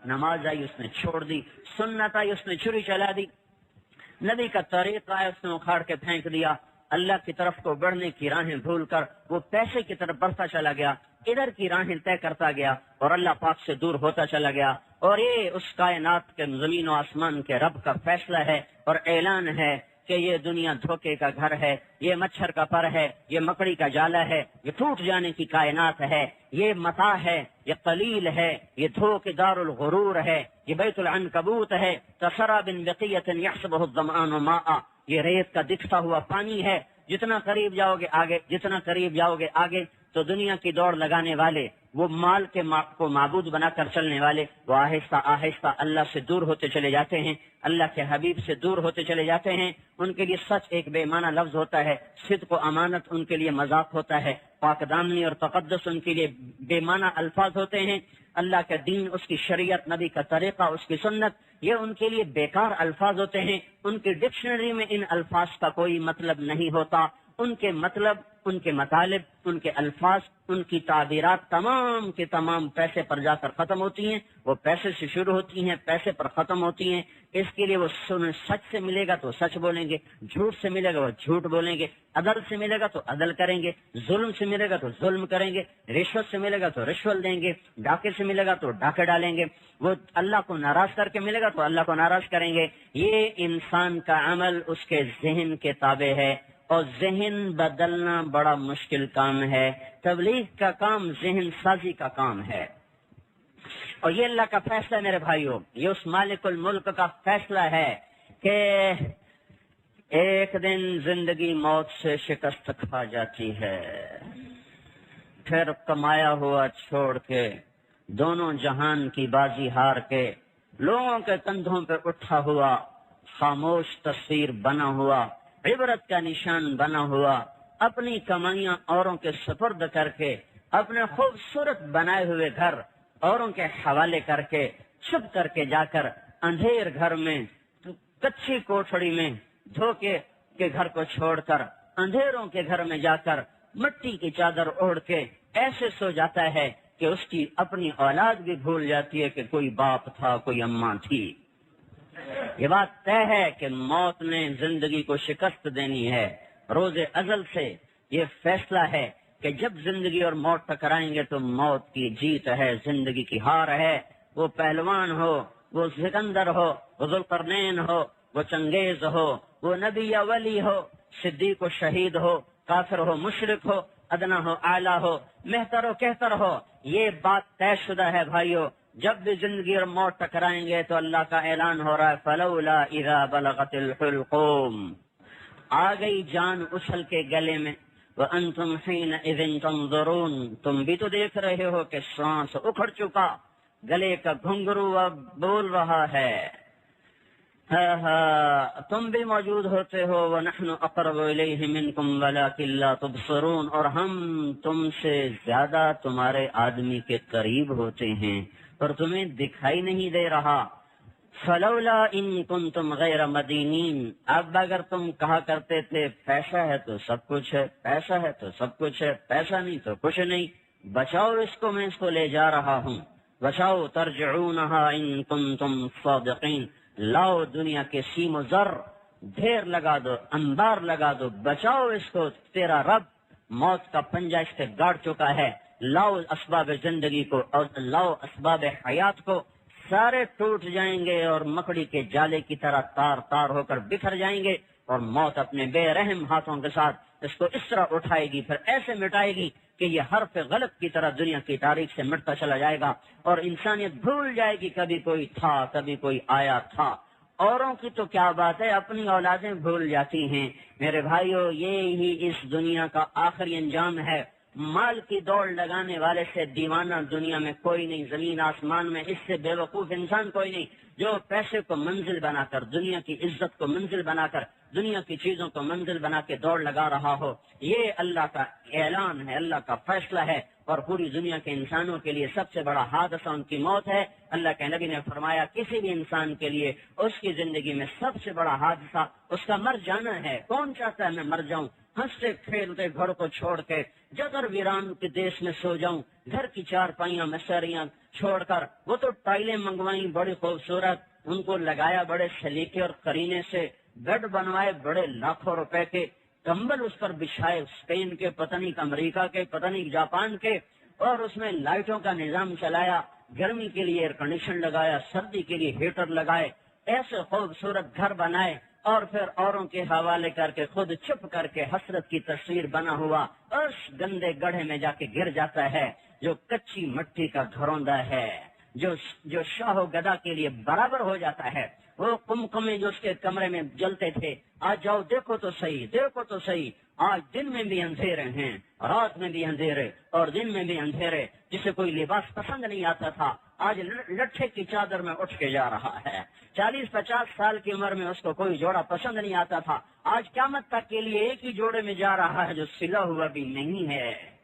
نماز آئی اس نے چھوڑ دی، سنت آئی اس نے چھری چلا دی، نبی کا طریق آیا اس نے اکھاڑ کے پھینک دیا، اللہ کی طرف کو بڑھنے کی راہیں بھول کر وہ پیسے کی طرف بڑھتا چلا گیا، ادھر کی راہیں طے کرتا گیا اور اللہ پاک سے دور ہوتا چلا گیا۔ اور یہ اس کائنات کے زمین و آسمان کے رب کا فیصلہ ہے اور اعلان ہے کہ یہ دنیا دھوکے کا گھر ہے، یہ مچھر کا پر ہے، یہ مکڑی کا جالا ہے، یہ ٹوٹ جانے کی کائنات ہے، یہ متاع ہے، یہ قلیل ہے، یہ دھوکے دار الغرور ہے، یہ بیت العنکبوت ہے، کسراب بقیۃ یحسبہ الظمآن ماء، یہ ریت کا دکھتا ہوا پانی ہے، جتنا قریب جاؤ گے آگے، جتنا قریب جاؤ گے آگے تو دنیا کی دوڑ لگانے والے، وہ مال کے کو معبود بنا کر چلنے والے، وہ آہستہ آہستہ اللہ سے دور ہوتے چلے جاتے ہیں، اللہ کے حبیب سے دور ہوتے چلے جاتے ہیں۔ ان کے لیے سچ ایک بے معنی لفظ ہوتا ہے، صدق و امانت ان کے لیے مذاق ہوتا ہے، پاک دامنی اور تقدس ان کے لیے بے معنی الفاظ ہوتے ہیں، اللہ کا دین، اس کی شریعت، نبی کا طریقہ، اس کی سنت، یہ ان کے لیے بیکار الفاظ ہوتے ہیں، ان کی ڈکشنری میں ان الفاظ کا کوئی مطلب نہیں ہوتا، ان کے مطلب، ان کے مطالب، ان کے الفاظ، ان کی تعبیرات تمام کے تمام پیسے پر جا کر ختم ہوتی ہیں، وہ پیسے سے شروع ہوتی ہیں، پیسے پر ختم ہوتی ہیں۔ اس کے لیے وہ سچ سے ملے گا تو سچ بولیں گے، جھوٹ سے ملے گا وہ جھوٹ بولیں گے، عدل سے ملے گا تو عدل کریں گے، ظلم سے ملے گا تو ظلم کریں گے، رشوت سے ملے گا تو رشوت دیں گے، ڈاکے سے ملے گا تو ڈاکے ڈالیں گے، وہ اللہ کو ناراض کر کے ملے گا تو اللہ کو ناراض کریں گے۔ یہ انسان کا عمل اس کے ذہن کے تابع ہے، اور ذہن بدلنا بڑا مشکل کام ہے۔ تبلیغ کا کام ذہن سازی کا کام ہے، اور یہ اللہ کا فیصلہ ہے میرے بھائیوں، یہ اس مالک الملک کا فیصلہ ہے کہ ایک دن زندگی موت سے شکست کھا جاتی ہے، پھر کمایا ہوا چھوڑ کے، دونوں جہان کی بازی ہار کے، لوگوں کے کندھوں پہ اٹھا ہوا خاموش تصویر بنا ہوا، عبرت کا نشان بنا ہوا، اپنی کمائیاں اوروں کے سپرد کر کے، اپنے خوبصورت بنائے ہوئے گھر اوروں کے حوالے کر کے، چھپ کر کے جا کر اندھیر گھر میں، کچی کوٹھڑی میں، دھوکے کے گھر کو چھوڑ کر اندھیروں کے گھر میں جا کر مٹی کی چادر اوڑھ کے ایسے سو جاتا ہے کہ اس کی اپنی اولاد بھی بھول جاتی ہے کہ کوئی باپ تھا، کوئی اماں تھی۔ یہ بات طے ہے کہ موت نے زندگی کو شکست دینی ہے، روز ازل سے یہ فیصلہ ہے کہ جب زندگی اور موت ٹکرائیں گے تو موت کی جیت ہے، زندگی کی ہار ہے۔ وہ پہلوان ہو، وہ سکندر ہو، وہ ذوالقرنین ہو، وہ چنگیز ہو، وہ نبی یا ولی ہو، صدیق و شہید ہو، کافر ہو، مشرک ہو، ادنا ہو، اعلیٰ ہو، مہتر ہو، کہتر ہو، یہ بات طے شدہ ہے بھائیو۔ جب بھی زندگی اور موت ٹکرائیں گے تو اللہ کا اعلان ہو رہا ہے فلولا اذا بلغت الحلقوم، آ گئی جان اچھل کے گلے میں، وانتم حینئذ تنظرون، تم بھی تو دیکھ رہے ہو کہ سانس اکھڑ چکا، گلے کا گھنگرو اب بول رہا ہے، تم بھی موجود ہوتے ہو، وَنَحْنُ أَقْرَبُ إِلَيْهِ مِنْكُمْ وَلَكِنْ لَا تُبْصِرُونَ، اور ہم تم سے زیادہ تمہارے آدمی کے قریب ہوتے ہیں اور تمہیں دکھائی نہیں دے رہا۔ فَلَوْلَا إِن كُنْتُمْ غَيْرَ مَدِينِينَ، اب اگر تم کہا کرتے تھے پیسہ ہے تو سب کچھ ہے، پیسہ ہے تو سب کچھ ہے، پیسہ نہیں تو کچھ نہیں، بچاؤ اس کو، میں اس کو لے جا رہا ہوں، بچاؤ، ترجعونها إن كنتم صادقين، لاؤ دنیا کے سیم و زر، ڈھیر لگا دو، انبار لگا دو، بچاؤ اس کو، تیرا رب موت کا پنجہ اس سے گاڑ چکا ہے، لاؤ اسباب زندگی کو اور لاؤ اسباب حیات کو، سارے ٹوٹ جائیں گے اور مکڑی کے جالے کی طرح تار تار ہو کر بکھر جائیں گے، اور موت اپنے بے رحم ہاتھوں کے ساتھ اس کو اس طرح اٹھائے گی، پھر ایسے مٹائے گی کہ یہ حرف غلط کی طرح دنیا کی تاریخ سے مٹتا چلا جائے گا، اور انسانیت بھول جائے گی کبھی کوئی تھا، کبھی کوئی آیا تھا۔ اوروں کی تو کیا بات ہے، اپنی اولادیں بھول جاتی ہیں۔ میرے بھائیو، یہی اس دنیا کا آخری انجام ہے۔ مال کی دوڑ لگانے والے سے دیوانہ دنیا میں کوئی نہیں، زمین آسمان میں اس سے بے وقوف انسان کوئی نہیں، جو پیسے کو منزل بنا کر، دنیا کی عزت کو منزل بنا کر، دنیا کی چیزوں کو منزل بنا کے دوڑ لگا رہا ہو۔ یہ اللہ کا اعلان ہے، اللہ کا فیصلہ ہے، اور پوری دنیا کے انسانوں کے لیے سب سے بڑا حادثہ ان کی موت ہے۔ اللہ کے نبی نے فرمایا کسی بھی انسان کے لیے اس کی زندگی میں سب سے بڑا حادثہ اس کا مر جانا ہے۔ کون چاہتا ہے میں مر جاؤں؟ ہنستے کھیلتے گھر کو چھوڑ کے جگر ویران کے دیش میں سو جاؤں، گھر کی چارپائیاں مسریاں چھوڑ کر وہ تو ٹائلیں منگوائیں بڑی خوبصورت، ان کو لگایا بڑے سلیقے اور قرینے سے، بیڈ بنوائے بڑے لاکھوں روپے کے، کمبل اس پر بچھائے اسپین کے، پتہ نہیں امریکہ کے، پتہ نہیں جاپان کے، اور اس میں لائٹوں کا نظام چلایا، گرمی کے لیے ایئر کنڈیشن لگایا، سردی کے لیے ہیٹر لگائے، ایسے خوبصورت گھر بنائے، اور پھر اوروں کے حوالے کر کے خود چپ کر کے حسرت کی تصویر بنا ہوا اس گندے گڑھے میں جا کے گر جاتا ہے جو کچی مٹی کا گھروندا ہے، جو شاہ و گدا کے لیے برابر ہو جاتا ہے۔ وہ کمکمے جو اس کے کمرے میں جلتے تھے، آج جاؤ دیکھو تو صحیح، دیکھو تو صحیح، آج دن میں بھی اندھیرے ہیں، رات میں بھی اندھیرے اور دن میں بھی اندھیرے۔ جسے کوئی لباس پسند نہیں آتا تھا آج لٹھے کی چادر میں اٹھ کے جا رہا ہے، 40-50 سال کی عمر میں اس کو کوئی جوڑا پسند نہیں آتا تھا، آج قیامت تک کے لیے ایک ہی جوڑے میں جا رہا ہے جو سلا ہوا بھی نہیں ہے۔